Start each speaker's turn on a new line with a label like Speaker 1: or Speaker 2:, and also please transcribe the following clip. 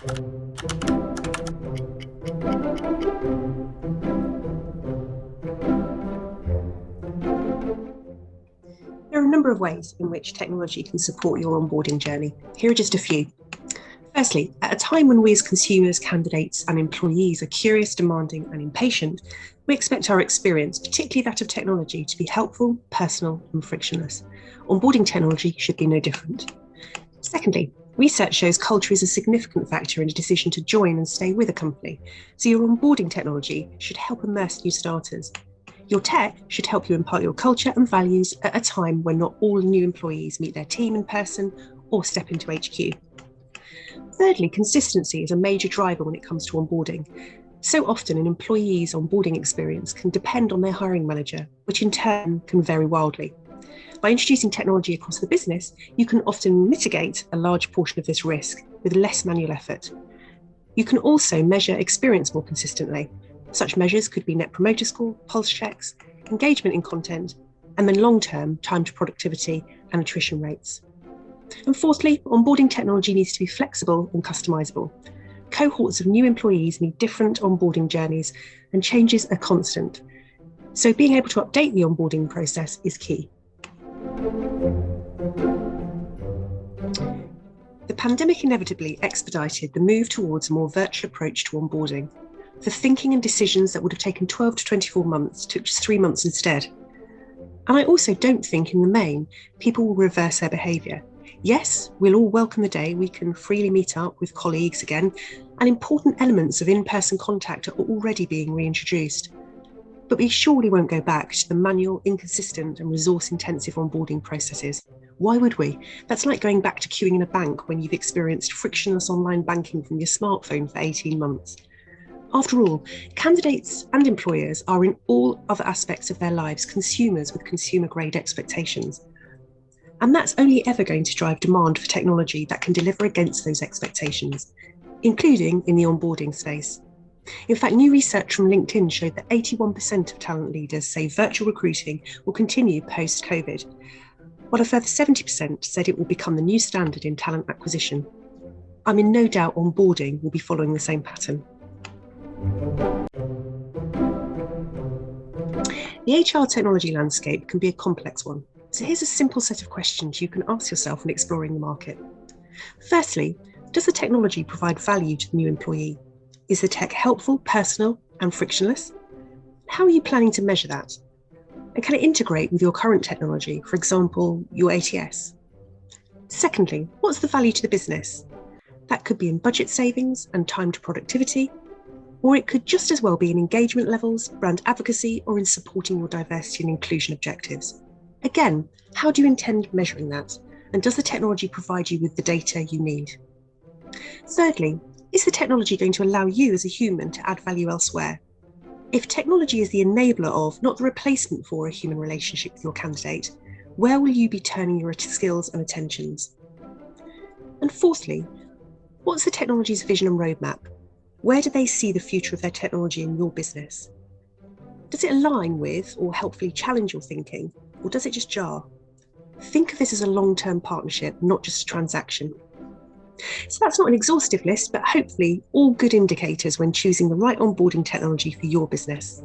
Speaker 1: There are a number of ways in which technology can support your onboarding journey. Here are just a few. Firstly, at a time when we as consumers, candidates and employees are curious, demanding and impatient, we expect our experience, particularly that of technology, to be helpful, personal and frictionless. Onboarding technology should be no different. Secondly, research shows culture is a significant factor in a decision to join and stay with a company, so your onboarding technology should help immerse new starters. Your tech should help you impart your culture and values at a time when not all new employees meet their team in person or step into HQ. Thirdly, consistency is a major driver when it comes to onboarding. So often an employee's onboarding experience can depend on their hiring manager, which in turn can vary wildly. By introducing technology across the business, you can often mitigate a large portion of this risk with less manual effort. You can also measure experience more consistently. Such measures could be Net Promoter Score, pulse checks, engagement in content, and then long-term time to productivity and attrition rates. And fourthly, onboarding technology needs to be flexible and customizable. Cohorts of new employees need different onboarding journeys, and changes are constant. So being able to update the onboarding process is key. The pandemic inevitably expedited the move towards a more virtual approach to onboarding. The thinking and decisions that would have taken 12 to 24 months took just 3 months instead. And I also don't think in the main, people will reverse their behaviour. Yes, we'll all welcome the day we can freely meet up with colleagues again, and important elements of in-person contact are already being reintroduced. But we surely won't go back to the manual, inconsistent and resource-intensive onboarding processes. Why would we? That's like going back to queuing in a bank when you've experienced frictionless online banking from your smartphone for 18 months. After all, candidates and employers are in all other aspects of their lives consumers with consumer-grade expectations. And that's only ever going to drive demand for technology that can deliver against those expectations, including in the onboarding space. In fact, new research from LinkedIn showed that 81% of talent leaders say virtual recruiting will continue post-COVID, while a further 70% said it will become the new standard in talent acquisition. I'm in no doubt onboarding will be following the same pattern. The HR technology landscape can be a complex one. So here's a simple set of questions you can ask yourself when exploring the market. Firstly, does the technology provide value to the new employee? Is the tech helpful, personal, and frictionless? How are you planning to measure that? And can it integrate with your current technology, for example, your ATS? Secondly, what's the value to the business? That could be in budget savings and time to productivity, or it could just as well be in engagement levels, brand advocacy, or in supporting your diversity and inclusion objectives. Again, how do you intend measuring that? And does the technology provide you with the data you need? Thirdly, is the technology going to allow you as a human to add value elsewhere? If technology is the enabler of, not the replacement for, a human relationship with your candidate, where will you be turning your skills and attentions? And fourthly, what's the technology's vision and roadmap? Where do they see the future of their technology in your business? Does it align with or helpfully challenge your thinking, or does it just jar? Think of this as a long-term partnership, not just a transaction. So that's not an exhaustive list, but hopefully all good indicators when choosing the right onboarding technology for your business.